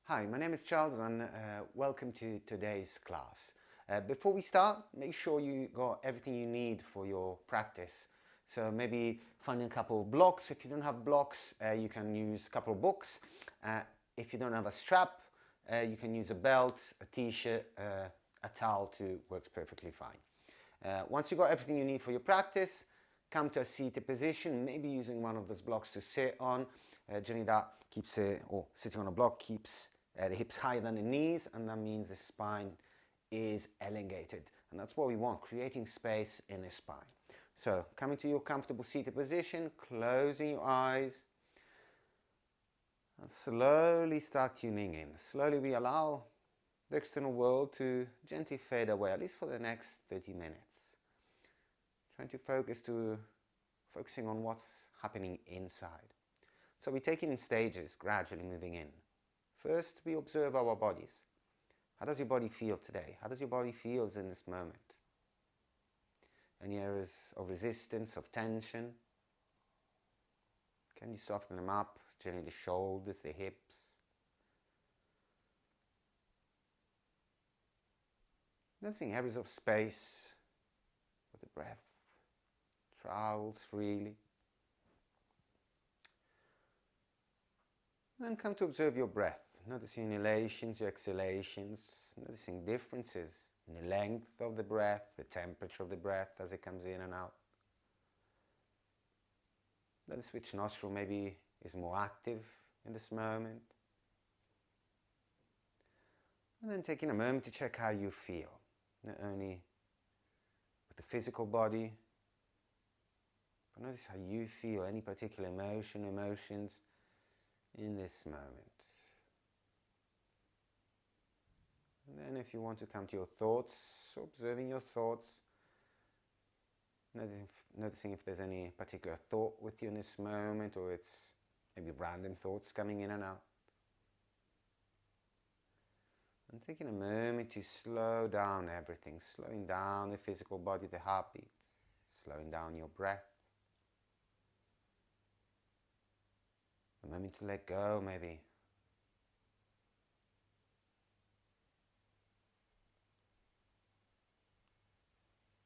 Hi, my name is Charles and welcome to today's class. Before we start, make sure you got everything you need for your practice. So maybe finding a couple of blocks. If you don't have blocks, you can use a couple of books. If you don't have a strap, you can use a belt, a t-shirt, a towel too, works perfectly fine. Once you got everything you need for your practice, come to a seated position, maybe using one of those blocks to sit on. Generally that keeps it, or sitting on a block keeps the hips higher than the knees, and that means the spine is elongated. And that's what we want, creating space in the spine. So coming to your comfortable seated position, closing your eyes, and slowly start tuning in. Slowly we allow the external world to gently fade away, at least for the next 30 minutes. Trying to focusing on what's happening inside. So we take it in stages, gradually moving in. First, we observe our bodies. How does your body feel today? How does your body feel in this moment? Any areas of resistance, of tension? Can you soften them up? Generally the shoulders, the hips. Noticing areas of space where the breath travels freely. Then come to observe your breath. Noticing your inhalations, your exhalations, noticing differences in the length of the breath, the temperature of the breath as it comes in and out. Notice which nostril maybe is more active in this moment. And then taking a moment to check how you feel, not only with the physical body, but notice how you feel, any particular emotions in this moment. And then if you want to come to your thoughts, observing your thoughts, noticing if there's any particular thought with you in this moment, or it's maybe random thoughts coming in and out. And taking a moment to slow down everything, slowing down the physical body, the heartbeat, slowing down your breath. A moment to let go, maybe.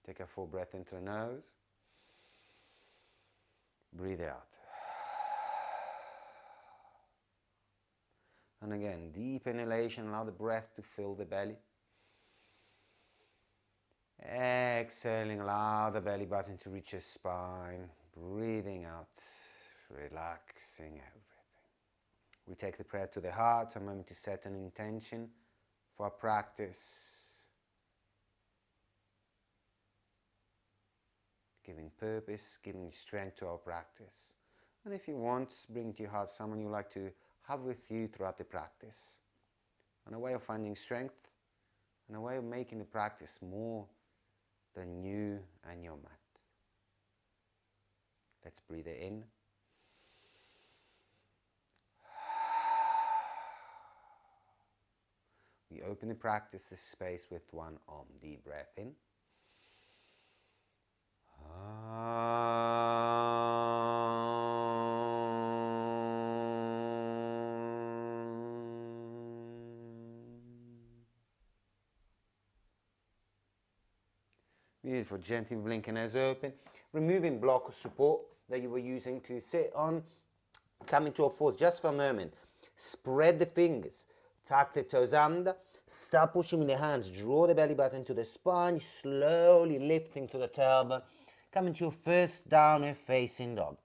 Take a full breath into the nose. Breathe out. And again, deep inhalation, allow the breath to fill the belly. Exhaling, allow the belly button to reach your spine. Breathing out, relaxing everything. We take the prayer to the heart, a moment to set an intention for our practice. Giving purpose, giving strength to our practice. And if you want, bring to your heart someone you like to have with you throughout the practice. And a way of finding strength, and a way of making the practice more than you and your mat. Let's breathe it in. We open the practice, this space, with one arm. Deep breath in. Beautiful, gently blinking eyes open. Removing block of support that you were using to sit on. Coming to a pause just for a moment. Spread the fingers. Tuck the toes under. Start pushing with the hands. Draw the belly button to the spine. Slowly lifting to the tailbone. Coming to your first downward facing dog.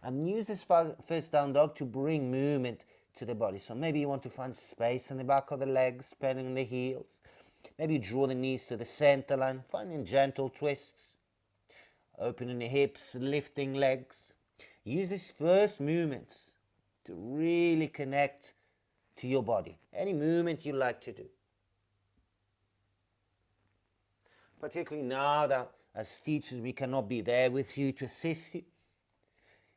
And use this first down dog to bring movement to the body. So maybe you want to find space in the back of the legs, spreading the heels. Maybe draw the knees to the center line, finding gentle twists. Opening the hips, lifting legs. Use these first movements to really connect to your body. Any movement you like to do. Particularly now that as teachers we cannot be there with you to assist you.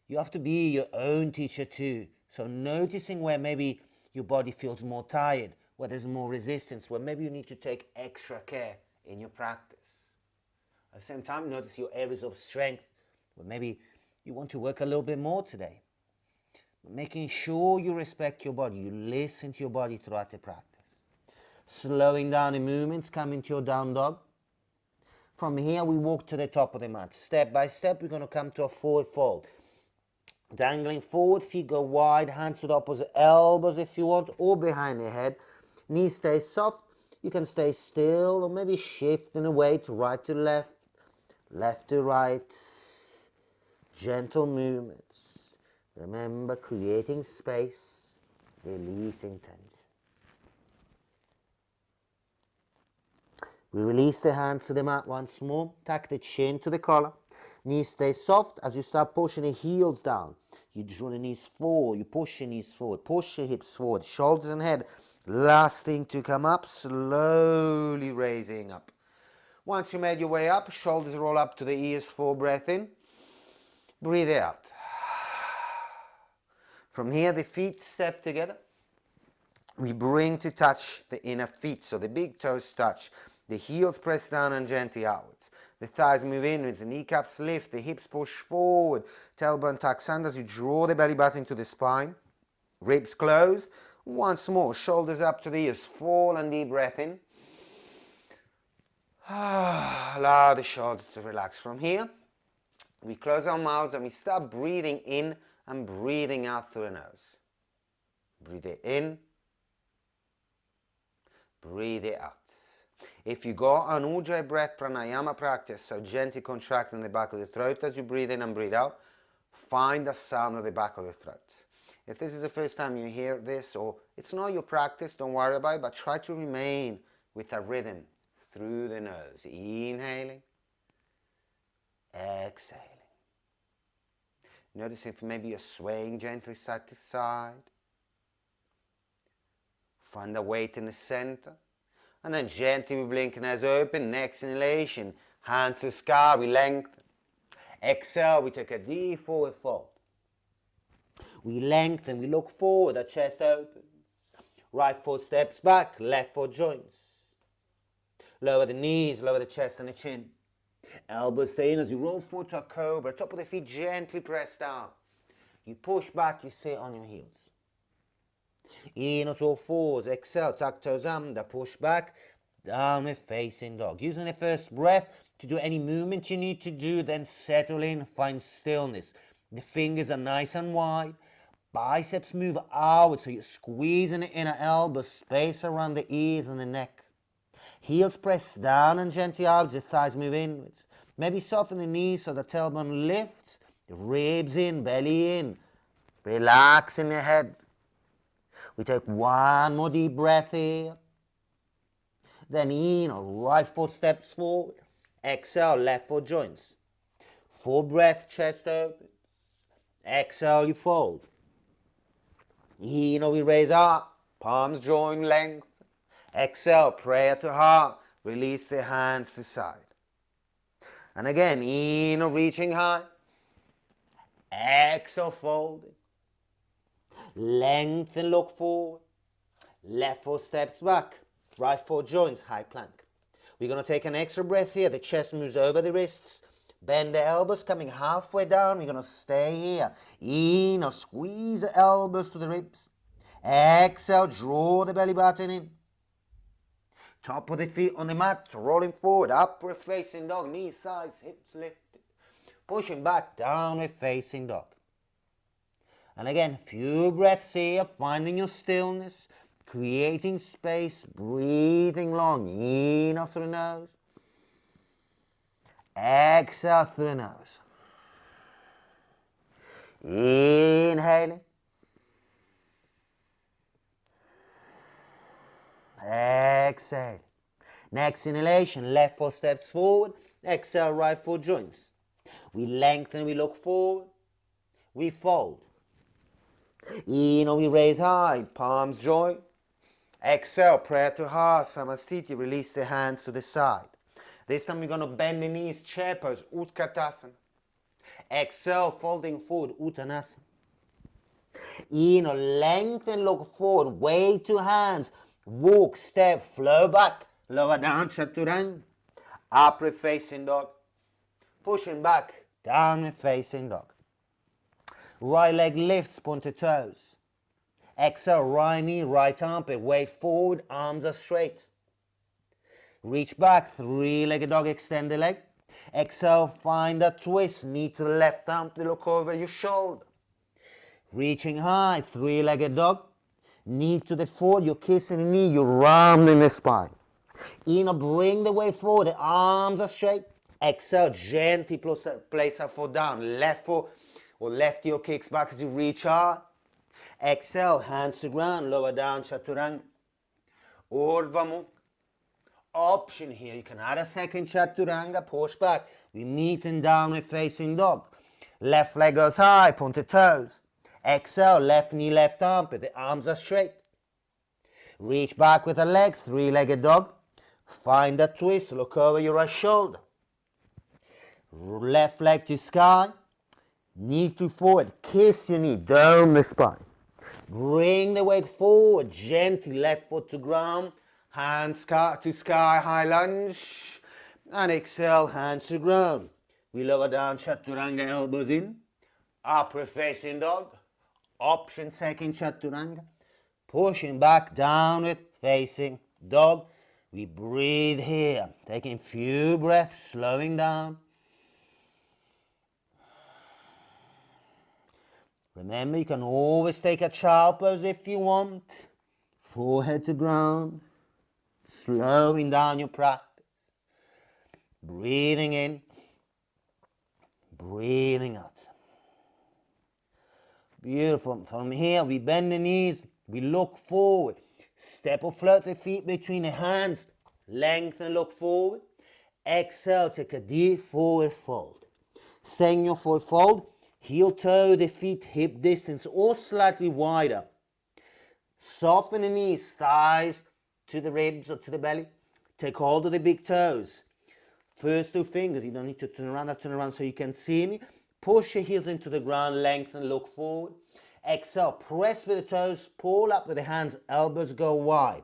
You have to be your own teacher too. So noticing where maybe your body feels more tired, where there's more resistance, where maybe you need to take extra care in your practice. At the same time, notice your areas of strength, where maybe you want to work a little bit more today. making sure you respect your body. You listen to your body throughout the practice. Slowing down the movements, coming to your down dog. From here, we walk to the top of the mat. Step by step, we're going to come to a forward fold. Dangling forward, feet go wide, hands to the opposite elbows if you want, or behind the head. Knees stay soft. You can stay still, or maybe shifting away to right to left, left to right. Gentle movements. Remember, creating space, releasing tension. We release the hands to the mat once more. Tuck the chin to the collar. Knees stay soft. As you start pushing the heels down, you draw the knees forward. You push your knees forward. Push your hips forward. Shoulders and head. Last thing to come up. Slowly raising up. Once you made your way up, shoulders roll up to the ears. Full breath in. Breathe out. From here, the feet step together. We bring to touch the inner feet. So the big toes touch. The heels press down and gently outwards. The thighs move inwards, the kneecaps lift, the hips push forward. Tailbone tucks under as you draw the belly button to the spine. Ribs closed. Once more, shoulders up to the ears. Full and deep breath in. Allow the shoulders to relax. From here, we close our mouths and we start breathing in and breathing out through the nose. Breathe it in. Breathe it out. If you go on Ujjayi breath pranayama practice, so gently contracting the back of the throat as you breathe in and breathe out, find the sound of the back of the throat. If this is the first time you hear this, or it's not your practice, don't worry about it, but try to remain with a rhythm through the nose. Inhaling, exhaling. Notice if maybe you're swaying gently side to side. Find the weight in the center. And then gently we blink and eyes open. Next inhalation, hands to the sky, we lengthen. Exhale, we take a deep forward fold. We lengthen, we look forward, our chest opens. Right foot steps back, left foot joins. Lower the knees, lower the chest and the chin. Elbows stay in as you roll forward to a cobra. Top of the feet gently press down. You push back, you sit on your heels. In or all fours, exhale, tuck toes under, push back, downward facing dog. Using the first breath to do any movement you need to do, then settle in, find stillness. The fingers are nice and wide, biceps move outward, so you're squeezing the inner elbows, space around the ears and the neck. Heels press down and gently outwards, the thighs move inwards. Maybe soften the knees so the tailbone lifts, the ribs in, belly in, relaxing the head. We take one more deep breath here. Then in, right foot steps forward. Exhale, left foot joins. Full breath, chest opens. Exhale, you fold. In, we raise up. Palms join, length. Exhale, prayer to heart. Release the hands to side. And again, in, reaching high. Exhale, folding. Lengthen, look forward. Left foot steps back. Right foot joins, high plank. We're going to take an extra breath here. The chest moves over the wrists. Bend the elbows, coming halfway down. We're going to stay here. In, squeeze the elbows to the ribs. Exhale, draw the belly button in. Top of the feet on the mat, rolling forward. Upward facing dog, knees, thighs, hips lifted. Pushing back, downward facing dog. And again, few breaths here, finding your stillness, creating space, breathing long. In through the nose. Exhale through the nose. Inhaling. Exhale. Next inhalation, left foot steps forward. Exhale, right foot joins. We lengthen, we look forward. We fold. In, we raise high, palms join. Exhale, prayer to heart, Samastiti, release the hands to the side. This time we're going to bend the knees, chair pose, Utkatasana. Exhale, folding forward, Uttanasana. In, lengthen, look forward, weight to hands, walk, step, flow back, lower down, Chaturanga. Upward facing dog. Pushing back, downward facing dog. Right leg lifts, pointed toes. Exhale, right knee, right armpit, weight forward, arms are straight. Reach back, three-legged dog, extend the leg. Exhale, find a twist, knee to the left arm to look over your shoulder. Reaching high, three-legged dog. Knee to the forward, you're kissing the knee, you're rounding the spine. Inhale, bring the weight forward, the arms are straight. Exhale, gently place a foot down. Left foot or left heel kicks back as you reach hard. Exhale, hands to ground, lower down, chaturanga. Urdhva Mukha. Option here, you can add a second chaturanga, push back. We meet in downward facing dog. Left leg goes high, pointed toes. Exhale, left knee, left armpit, the arms are straight. Reach back with a leg, three-legged dog. Find a twist, look over your right shoulder. Left leg to sky, knee to forward, kiss your knee, down the spine. Bring the weight forward, gently left foot to ground, hands to sky, high lunge, and exhale, hands to ground. We lower down, chaturanga, elbows in, upward facing dog, option second chaturanga, pushing back, downward facing dog. We breathe here, taking a few breaths, slowing down. Remember, you can always take a child pose if you want. Forehead to ground. Slowing down your practice. Breathing in. Breathing out. Beautiful. From here, we bend the knees. We look forward. Step or float the feet between the hands. Lengthen, look forward. Exhale, take a deep forward fold. Staying in your forward fold. Heel toe the feet hip distance or slightly wider. Soften the knees, thighs to the ribs or to the belly. Take hold of the big toes. First two fingers, you don't need to turn around so you can see me. Push your heels into the ground, lengthen, look forward. Exhale, press with the toes, pull up with the hands, elbows go wide.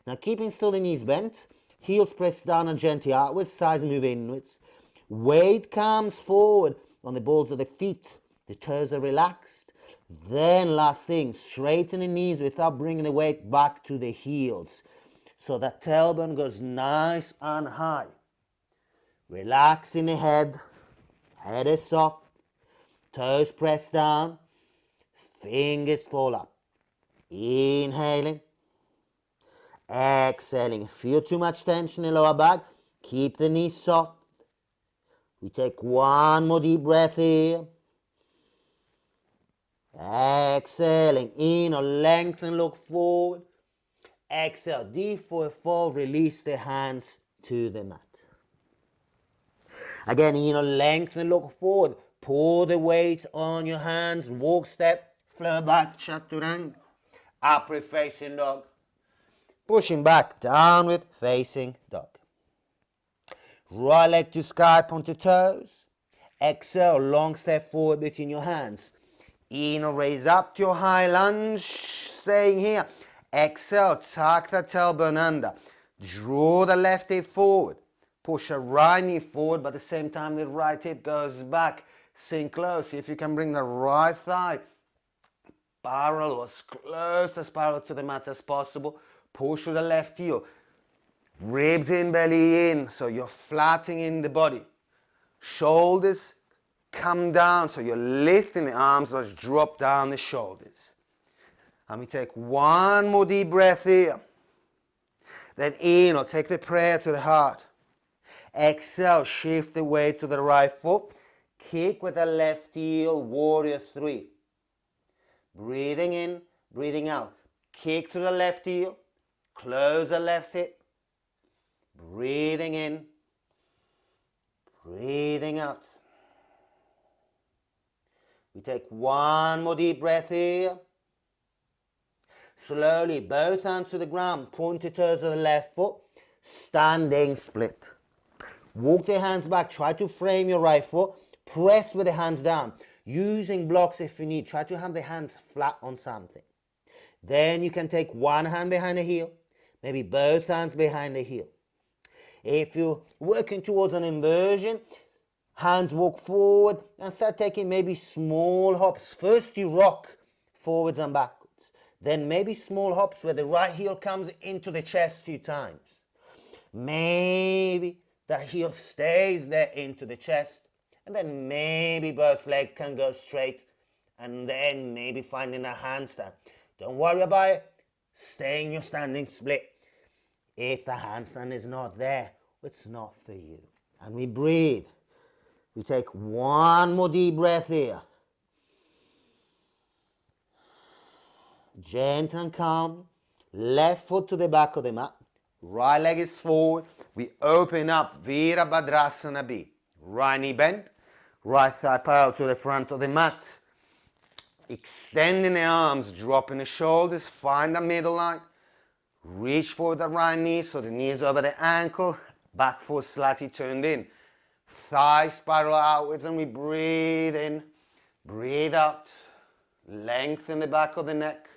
Now keeping still the knees bent, heels press down and gently outwards, thighs move inwards. Weight comes forward on the balls of the feet, the toes are relaxed. Then last thing, straighten the knees without bringing the weight back to the heels. So that tailbone goes nice and high. Relaxing the head is soft, toes press down, fingers fall up. Inhaling, exhaling. Feel too much tension in the lower back, keep the knees soft. We take one more deep breath here. Exhaling, inhale, lengthen, look forward. Exhale, deep forward fold, release the hands to the mat. Again, inhale, lengthen, look forward. Pull the weight on your hands, walk step, flow back, chaturanga. Upward facing dog. Pushing back, downward facing dog. Right leg to sky, pointed toes. Exhale, long step forward between your hands. Inhale, raise up to your high lunge, staying here. Exhale, tuck the tailbone under. Draw the left hip forward. Push the right knee forward, but at the same time the right hip goes back. Sink low, see if you can bring the right thigh parallel or as close as parallel to the mat as possible. Push with the left heel. Ribs in, belly in, so you're flattening the body. Shoulders come down, so you're lifting the arms, let's drop down the shoulders. And we take one more deep breath here. Then inhale, take the prayer to the heart. Exhale, shift the weight to the right foot. Kick with the left heel, warrior three. Breathing in, breathing out. Kick to the left heel, close the left hip. Breathing in, breathing out. We take one more deep breath here. Slowly, both hands to the ground, pointed toes to the left foot, standing split. Walk the hands back, try to frame your right foot, press with the hands down. Using blocks if you need, try to have the hands flat on something. Then you can take one hand behind the heel, maybe both hands behind the heel. If you're working towards an inversion, Hands walk forward and start taking maybe small hops. First you rock forwards and backwards. Then maybe small hops where the right heel comes into the chest a few times. Maybe the heel stays there into the chest. And then maybe both legs can go straight. And then maybe finding a handstand. Don't worry about it. Stay in your standing split. If the handstand is not there, it's not for you. And we breathe. We take one more deep breath here. Gentle and calm. Left foot to the back of the mat. Right leg is forward. We open up Virabhadrasana B. Right knee bent. Right thigh parallel to the front of the mat. Extending the arms, dropping the shoulders. Find the middle line. Reach for the right knee so the knee is over the ankle. Back foot slightly turned in. Thigh spiral outwards and we breathe in. Breathe out. Lengthen the back of the neck.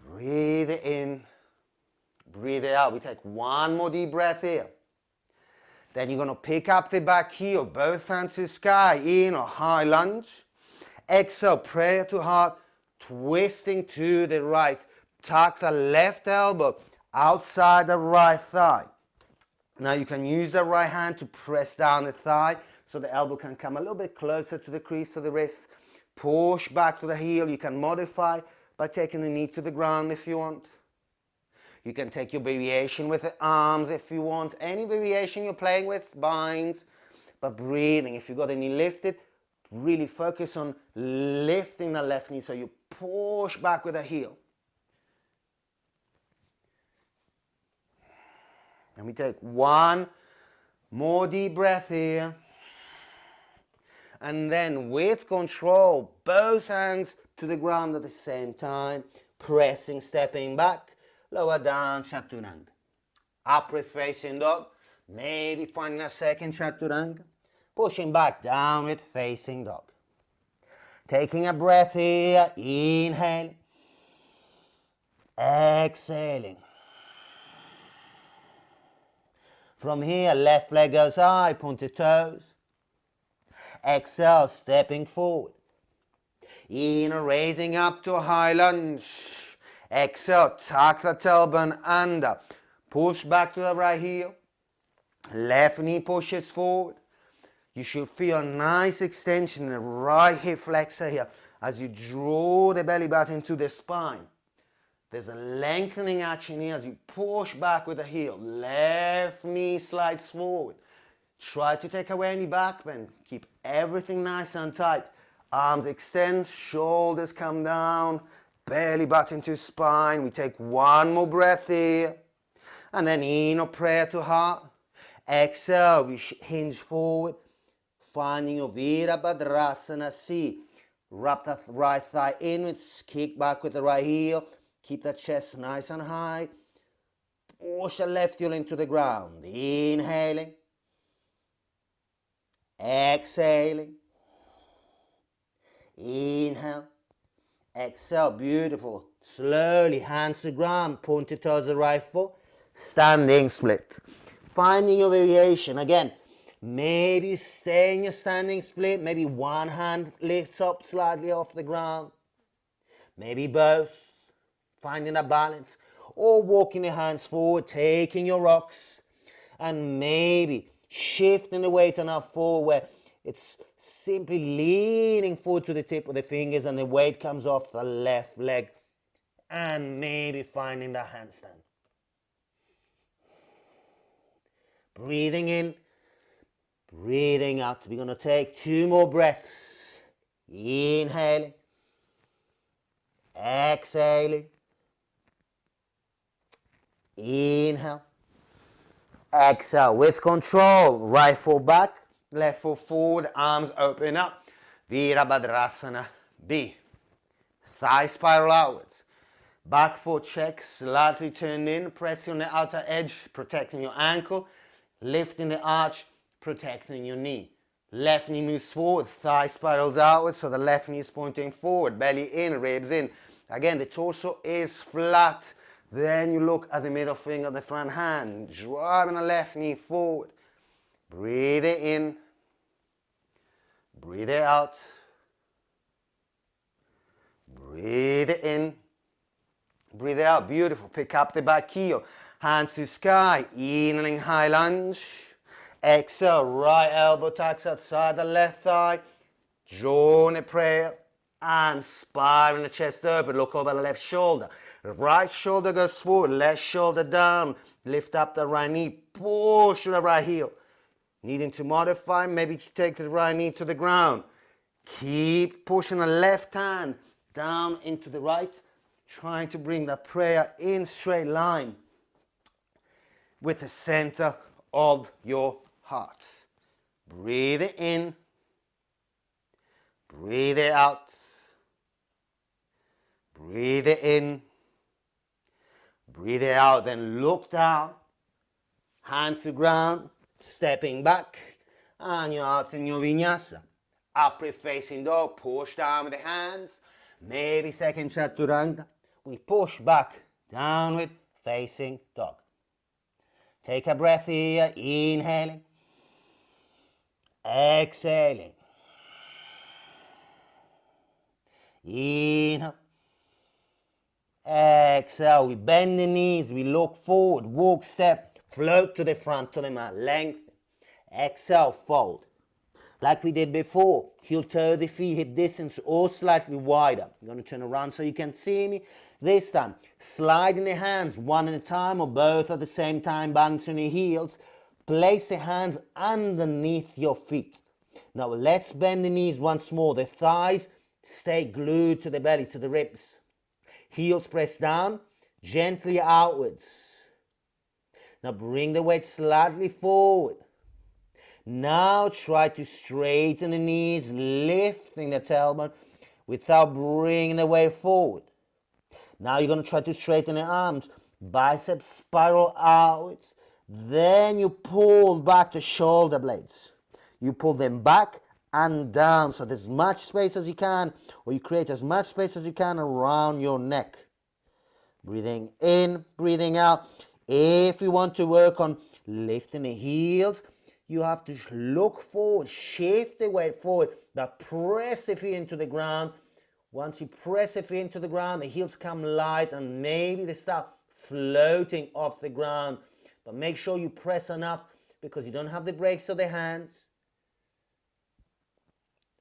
Breathe in. Breathe it out. We take one more deep breath here. Then you're going to pick up the back heel, both hands to sky, in a high lunge. Exhale, prayer to heart, twisting to the right. Tuck the left elbow outside the right thigh. Now you can use the right hand to press down the thigh so the elbow can come a little bit closer to the crease of the wrist. Push back to the heel. You can modify by taking the knee to the ground if you want. You can take your variation with the arms if you want. Any variation you're playing with, binds. But breathing, if you've got the knee lifted, really focus on lifting the left knee so you push back with the heel. And we take one more deep breath here. And then with control, both hands to the ground at the same time. Pressing, stepping back. Lower down, Chaturanga. Upward facing dog. Maybe finding a second Chaturanga. Pushing back, downward facing dog. Taking a breath here. Inhaling. Exhaling. From here, left leg goes high, pointed toes. Exhale, stepping forward. Inhale, raising up to a high lunge. Exhale, tuck the tailbone under. Push back to the right heel. Left knee pushes forward. You should feel a nice extension in the right hip flexor here as you draw the belly button to the spine. There's a lengthening action here as you push back with the heel. Left knee slides forward. Try to take away any back bend. Keep everything nice and tight. Arms extend, shoulders come down, belly button to spine. We take one more breath here. And then inhale, prayer to heart. Exhale, we hinge forward. Finding your Virabhadrasana C. Wrap that right thigh inwards, kick back with the right heel. Keep that chest nice and high. Push the left heel into the ground. Inhaling. Exhaling. Inhale. Exhale. Beautiful. Slowly, hands to ground, pointed towards the right foot. Standing split. Finding your variation. Again, maybe stay in your standing split. Maybe one hand lifts up slightly off the ground. Maybe both. Finding a balance, or walking the hands forward, taking your rocks, and maybe shifting the weight enough forward where it's simply leaning forward to the tip of the fingers and the weight comes off the left leg, and maybe finding the handstand. Breathing in, breathing out. We're going to take two more breaths. Inhaling, exhaling. Inhale. Exhale with control. Right foot back, left foot forward, arms open up. Virabhadrasana B. Thigh spiral outwards. Back foot check, slightly turned in, pressing on the outer edge, protecting your ankle. Lifting the arch, protecting your knee. Left knee moves forward, thigh spirals outwards, so the left knee is pointing forward. Belly in, ribs in. Again, the torso is flat. Then you look at the middle finger of the front hand, driving the left knee forward. Breathe it in. Breathe it out. Breathe it in. Breathe it out. Beautiful. Pick up the back heel. Hands to sky. Inhaling high lunge. Exhale. Right elbow tucks outside the left thigh. Jaw in a prayer. And spiral the chest open. Look over the left shoulder. Right shoulder goes forward. Left shoulder down. Lift up the right knee. Push the right heel. Needing to modify, maybe take the right knee to the ground. Keep pushing the left hand down into the right, trying to bring the prayer in straight line with the center of your heart. Breathe it in. Breathe it out. Breathe it in. Breathe it out. Then look down. Hands to ground. Stepping back. And you're out in your vinyasa. Upward facing dog. Push down with the hands. Maybe second chaturanga. We push back. Downward facing dog. Take a breath here. Inhaling. Exhaling. Inhale. Exhale. We bend the knees. We look forward. Walk, step. Float to the front of the mat. Lengthen. Exhale. Fold. Like we did before. Heel toe the feet. Hip distance or slightly wider. I'm going to turn around so you can see me. This time, sliding the hands one at a time or both at the same time, balancing your heels. Place the hands underneath your feet. Now let's bend the knees once more. The thighs stay glued to the belly, to the ribs. Heels press down, gently outwards. Now bring the weight slightly forward. Now try to straighten the knees, lifting the tailbone without bringing the weight forward. Now you're going to try to straighten the arms. Biceps spiral outwards. Then you pull back the shoulder blades. You pull them back and down so there's as much space as you can, or you create as much space as you can around your neck. Breathing in, breathing out. If you want to work on lifting the heels, you have to look forward, shift the weight forward, but press the feet into the ground. Once you press the feet into the ground, the heels come light and maybe they start floating off the ground. But make sure you press enough because you don't have the brakes of the hands.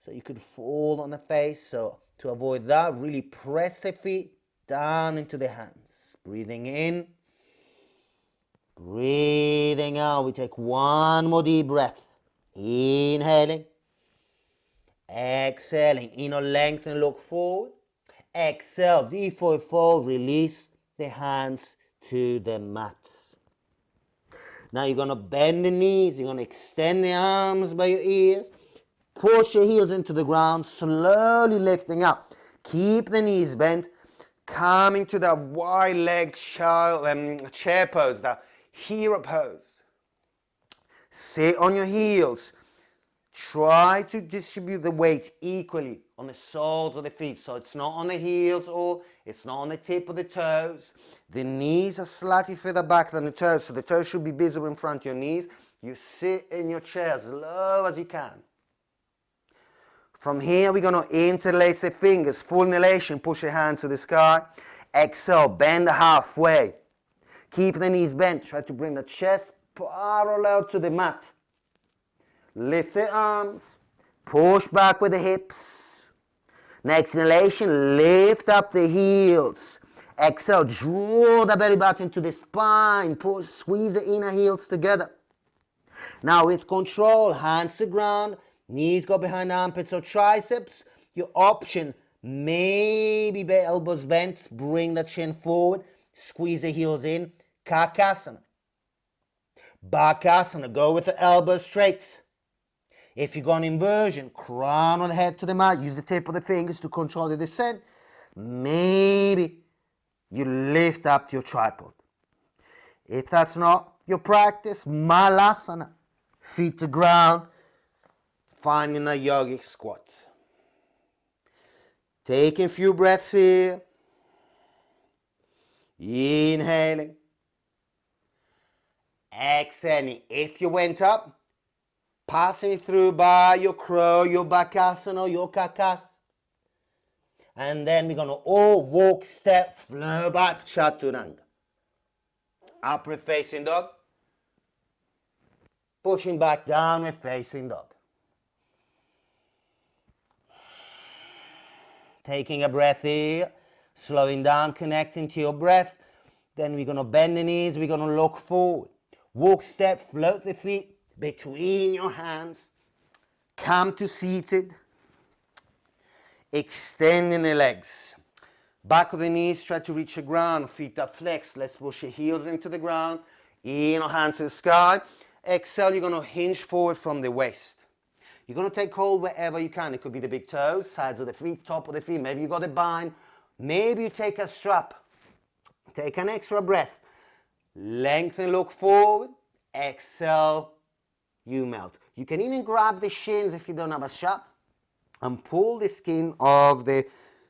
So you could fall on the face. So to avoid that, really press the feet down into the hands. Breathing in. Breathing out. We take one more deep breath. Inhaling. Exhaling. Inhale, lengthen, look forward. Exhale, deep forward fold. Release the hands to the mats. Now you're going to bend the knees. You're going to extend the arms by your ears. Push your heels into the ground. Slowly lifting up. Keep the knees bent. Coming to that wide-legged chair pose, that hero pose. Sit on your heels. Try to distribute the weight equally on the soles of the feet. So it's not on the heels or it's not on the tip of the toes. The knees are slightly further back than the toes. So the toes should be visible in front of your knees. You sit in your chair as low as you can. From here, we're going to interlace the fingers. Full inhalation, push your hands to the sky. Exhale, bend halfway. Keep the knees bent. Try to bring the chest parallel to the mat. Lift the arms. Push back with the hips. Next inhalation, lift up the heels. Exhale, draw the belly button to the spine. Push, squeeze the inner heels together. Now with control, hands to ground. Knees go behind armpits or triceps. Your option, maybe elbows bent, bring the chin forward, squeeze the heels in. Kakasana. Bakasana, go with the elbows straight. If you go on inversion, crown on the head to the mat, use the tip of the fingers to control the descent. Maybe you lift up to your tripod. If that's not your practice, Malasana. Feet to ground. Finding a yogic squat. Take a few breaths here. Inhaling. Exhaling. If you went up, Passing it through by your crow, your bakasana, your kakas. And then we're going to all walk, step, flow back, chaturanga. Upward facing dog. Pushing back, downward facing dog. Taking a breath here, slowing down, connecting to your breath. Then we're going to bend the knees, we're going to look forward. Walk, step, float the feet between your hands. Come to seated. Extending the legs. Back of the knees, try to reach the ground. Feet are flexed. Let's push your heels into the ground. Inhale, hands to the sky. Exhale, you're going to hinge forward from the waist. You're going to take hold wherever you can. It could be the big toes, sides of the feet, top of the feet. Maybe you got a bind. Maybe you take a strap. Take an extra breath. Lengthen, look forward. Exhale, you melt. You can even grab the shins if you don't have a strap and pull the skin of the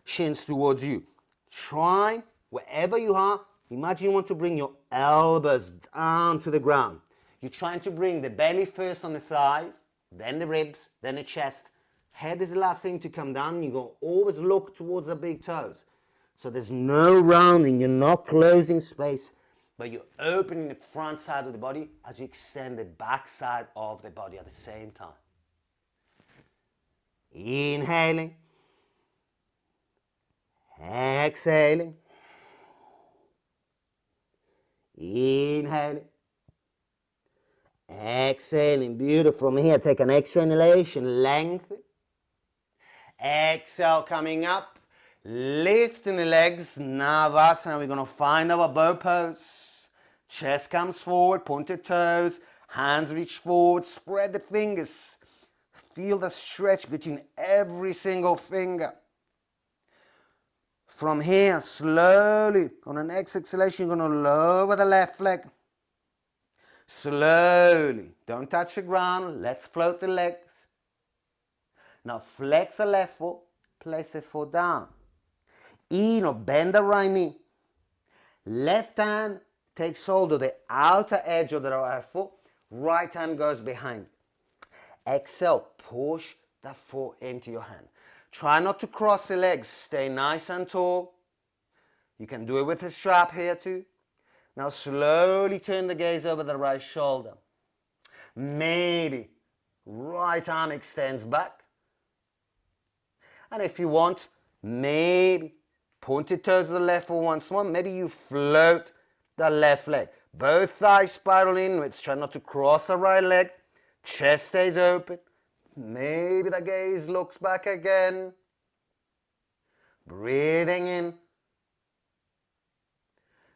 shins towards you. Try, wherever you are, imagine you want to bring your elbows down to the ground. You're trying to bring the belly first on the thighs, then the ribs, then the chest. Head is the last thing to come down. You're going to always look towards the big toes. So there's no rounding. You're not closing space, but you're opening the front side of the body as you extend the back side of the body at the same time. Inhaling. Exhaling. Inhaling. Exhaling. Beautiful. From here, take an extra inhalation. Lengthen. Exhale, coming up. Lifting the legs. Navasana. We're going to find our bow pose. Chest comes forward. Pointed toes. Hands reach forward. Spread the fingers. Feel the stretch between every single finger. From here, slowly, on an exhalation, you're going to lower the left leg. Slowly, don't touch the ground, let's float the legs. Now flex the left foot, place the foot down. Bend the right knee. Left hand takes hold of the outer edge of the right foot, right hand goes behind. Exhale, push the foot into your hand. Try not to cross the legs, stay nice and tall. You can do it with a strap here too. Now slowly turn the gaze over the right shoulder. Maybe right arm extends back. And if you want, maybe pointed toes to the left for once more. Maybe you float the left leg. Both thighs spiral inwards. Try not to cross the right leg. Chest stays open. Maybe the gaze looks back again. Breathing in.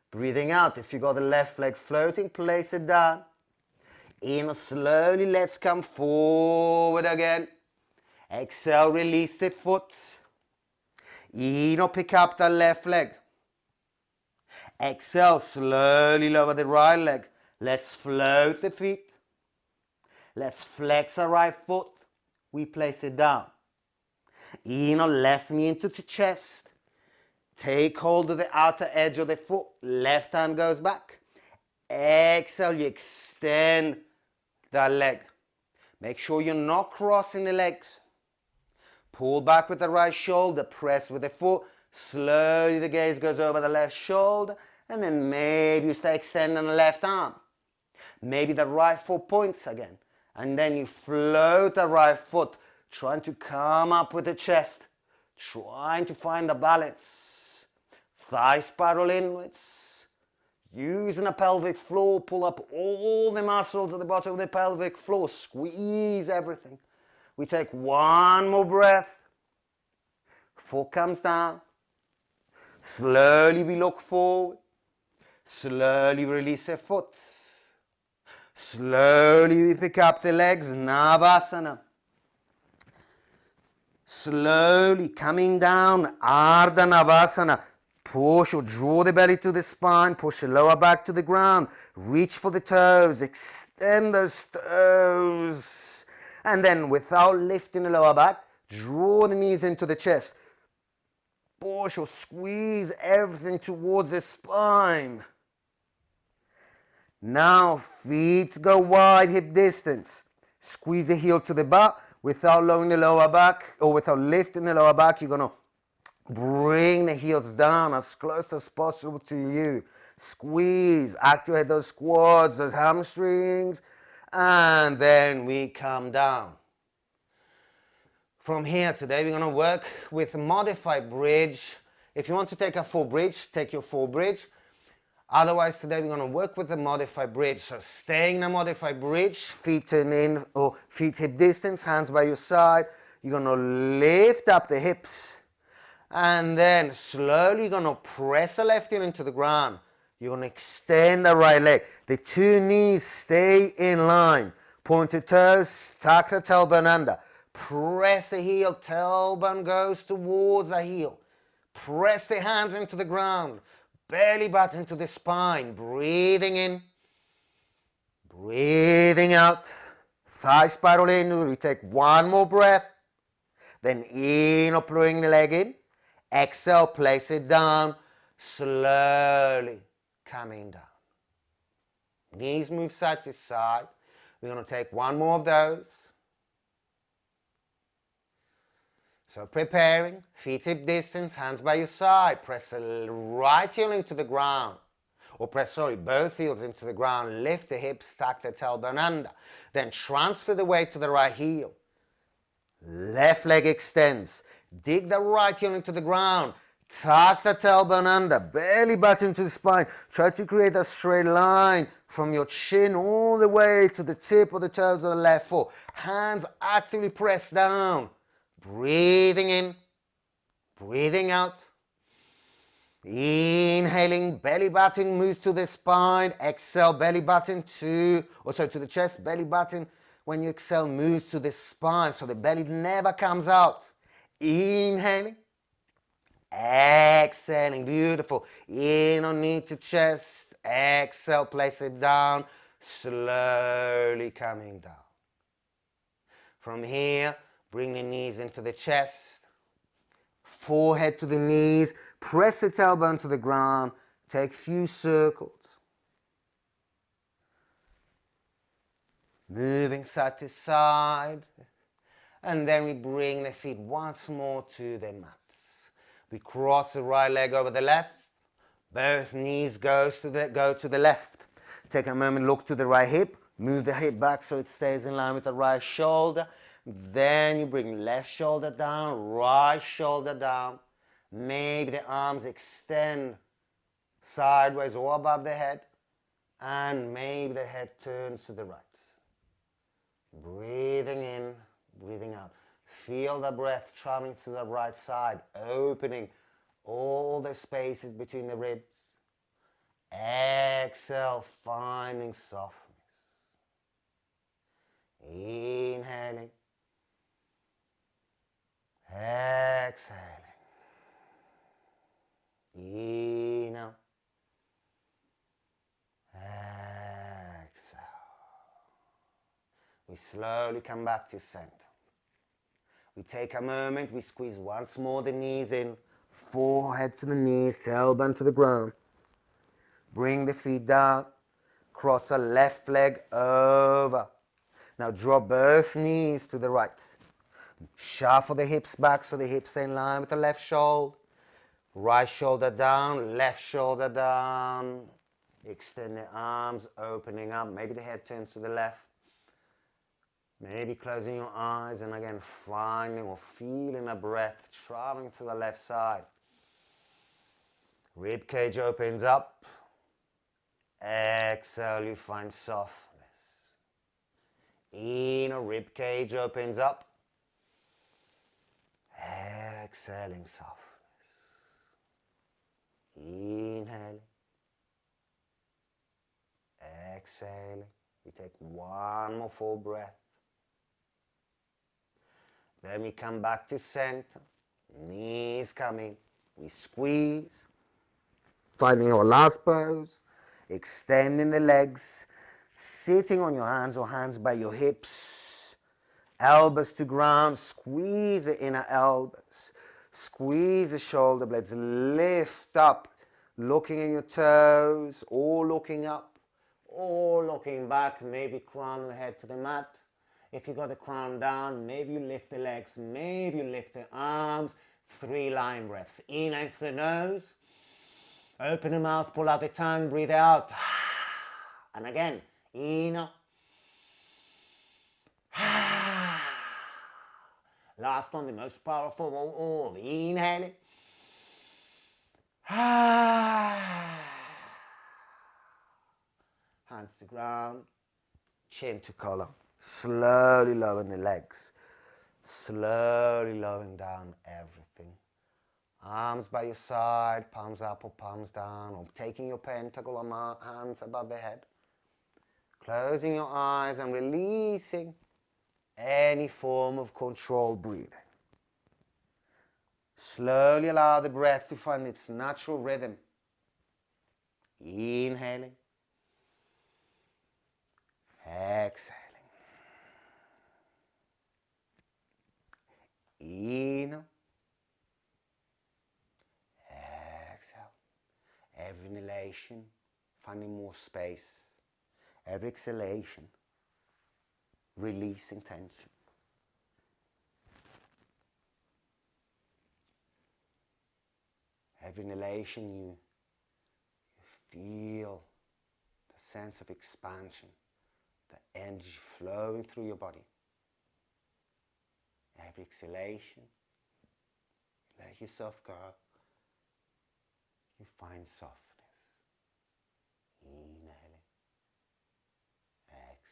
Breathing out. If you got the left leg floating, place it down. In slowly, let's come forward again. Exhale, release the foot. Pick up the left leg. Exhale, slowly lower the right leg. Let's float the feet. Let's flex the right foot. We place it down. Left knee into the chest. Take hold of the outer edge of the foot. Left hand goes back. Exhale, you extend the leg. Make sure you're not crossing the legs. Pull back with the right shoulder. Press with the foot. Slowly the gaze goes over the left shoulder. And then maybe you start extending the left arm. Maybe the right foot points again. And then you float the right foot, trying to come up with the chest, trying to find the balance. Thigh spiral inwards. Using the pelvic floor, pull up all the muscles at the bottom of the pelvic floor. Squeeze everything. We take one more breath. Foot comes down. Slowly we look forward. Slowly release the foot. Slowly we pick up the legs, Navasana. Slowly coming down, Ardha Navasana. Push or draw the belly to the spine, push the lower back to the ground. Reach for the toes, extend those toes. And then without lifting the lower back, draw the knees into the chest. Push or squeeze everything towards the spine. Now feet go wide, hip distance. Squeeze the heel to the butt without lowering the lower back or without lifting the lower back. You're going to bring the heels down as close as possible to you. Squeeze, activate those quads, those hamstrings, and then we come down. From here today, we're going to work with a modified bridge. If you want to take a full bridge, take your full bridge. Otherwise, today we're going to work with a modified bridge. So staying in a modified bridge, feet turn in or feet hip distance, hands by your side. You're going to lift up the hips. And then slowly you're going to press the left heel into the ground. You're going to extend the right leg. The two knees stay in line. Pointed toes, tuck the tailbone under. Press the heel, tailbone goes towards the heel. Press the hands into the ground. Belly button to the spine. Breathing in. Breathing out. Thigh spiral in. We take one more breath. Then in, bring the leg in. Exhale, place it down. Slowly coming down. Knees move side to side. We're going to take one more of those. So preparing, feet hip distance, hands by your side. Press the right heel into the ground. Or press, both heels into the ground. Lift the hips, tuck the tailbone under. Then transfer the weight to the right heel. Left leg extends. Dig the right heel into the ground. Tuck the tailbone under. Belly button to the spine. Try to create a straight line from your chin all the way to the tip of the toes of the left foot. Hands actively press down. Breathing in, breathing out. Inhaling, belly button moves to the spine. Exhale, belly button to the chest. Belly button, when you exhale, moves to the spine, so the belly never comes out. Inhaling, exhaling, beautiful. In on knee to chest. Exhale, place it down. Slowly coming down. From here, bring the knees into the chest, forehead to the knees, press the tailbone to the ground, take a few circles. Moving side to side, and then we bring the feet once more to the mats. We cross the right leg over the left, both knees go to the left. Take a moment, look to the right hip, move the hip back so it stays in line with the right shoulder. Then you bring left shoulder down, right shoulder down. Maybe the arms extend sideways or above the head. And maybe the head turns to the right. Breathing in, breathing out. Feel the breath traveling through the right side, opening all the spaces between the ribs. Exhale, finding softness. Inhaling. Exhaling. In out. Exhale. We slowly come back to center. We take a moment, we squeeze once more the knees in, forehead to the knees, tailbone to the ground. Bring the feet down, cross the left leg over. Now draw both knees to the right. Shuffle the hips back so the hips stay in line with the left shoulder. Right shoulder down, left shoulder down. Extend the arms, opening up. Maybe the head turns to the left. Maybe closing your eyes and again finding or feeling a breath traveling through the left side. Rib cage opens up. Exhale, you find softness. Inner rib cage opens up. Exhaling softness. Inhaling. Exhaling. We take one more full breath. Then we come back to center. Knees coming. We squeeze. Finding our last pose. Extending the legs. Sitting on your hands or hands by your hips. Elbows to ground. Squeeze the inner elbows. Squeeze the shoulder blades. Lift up. Looking in your toes. Or looking up. Or looking back. Maybe crown the head to the mat. If you got the crown down, maybe you lift the legs, maybe you lift the arms. 3 line breaths. In and through the nose. Open the mouth, pull out the tongue, breathe out. And again, in. Last one, the most powerful of all. Inhale. Hands to ground, chin to collar. Slowly lowering the legs. Slowly lowering down everything. Arms by your side, palms up or palms down, or taking your pentacle or hands above the head. Closing your eyes and releasing any form of controlled breathing. Slowly allow the breath to find its natural rhythm. Inhaling. Exhaling. Inhale. Exhale. Every inhalation, finding more space. Every exhalation, releasing tension. Every inhalation, you feel the sense of expansion, the energy flowing through your body. Every exhalation, let yourself go. You find softness. Inhaling, exhaling.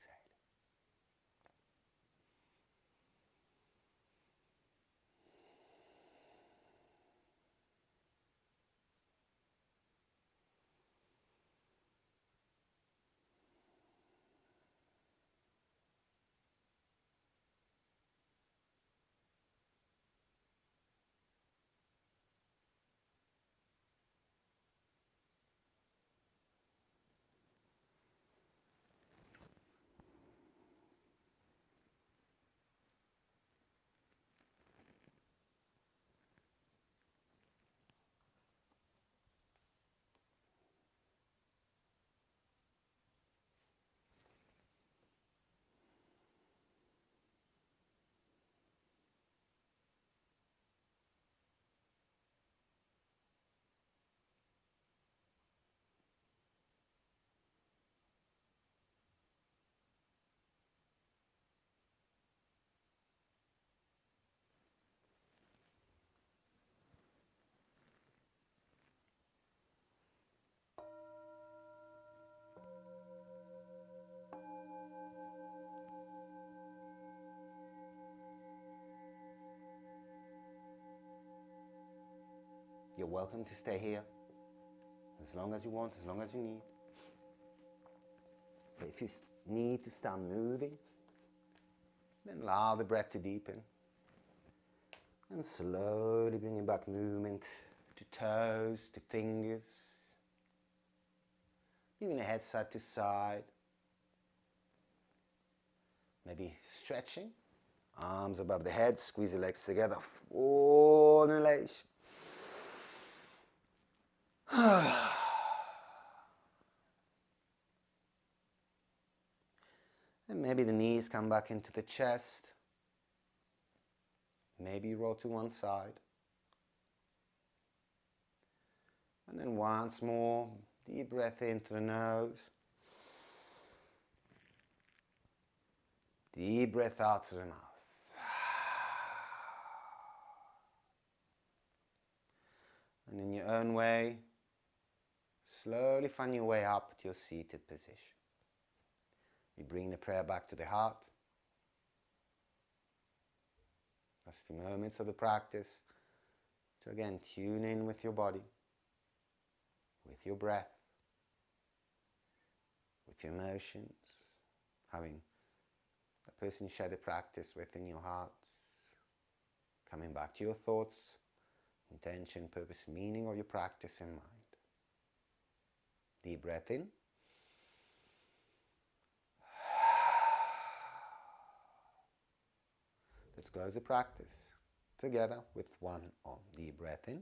You're welcome to stay here as long as you want, as long as you need. But if you need to start moving, then allow the breath to deepen. And slowly bringing back movement to toes, to fingers. Moving the head side to side. Maybe stretching. Arms above the head, squeeze the legs together. Full inhalation. And maybe the knees come back into the chest. Maybe you roll to one side. And then once more, deep breath in through the nose. Deep breath out through the mouth. And in your own way, slowly find your way up to your seated position. You bring the prayer back to the heart. Last few moments of the practice to again tune in with your body, with your breath, with your emotions, having a person you share the practice with in your hearts, coming back to your thoughts, intention, purpose, meaning of your practice in mind. Deep breath in. Let's close the practice together with one on. Deep breath in.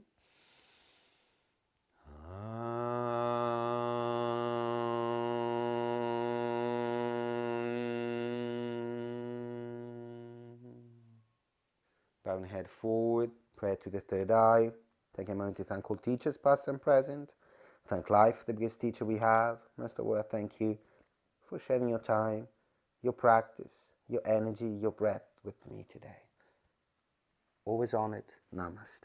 Bowing the head forward, prayer to the third eye. Take a moment to thank all teachers, past and present. Thank life, the biggest teacher we have. Most of all, thank you for sharing your time, your practice, your energy, your breath with me today. Always on it. Namaste.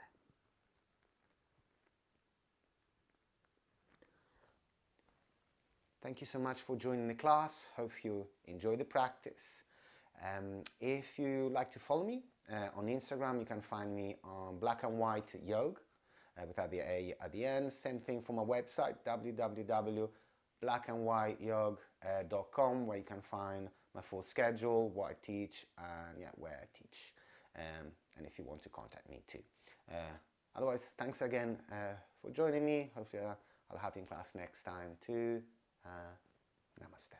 Thank you so much for joining the class. Hope you enjoy the practice. If you like to follow me on Instagram, you can find me on BlackAndWhiteYog without the A at the end. Same thing for my website, www.blackandwhiteyog.com, where you can find my full schedule, what I teach, and where I teach, and if you want to contact me too. Otherwise, thanks again for joining me. Hopefully I'll have you in class next time too. Namaste.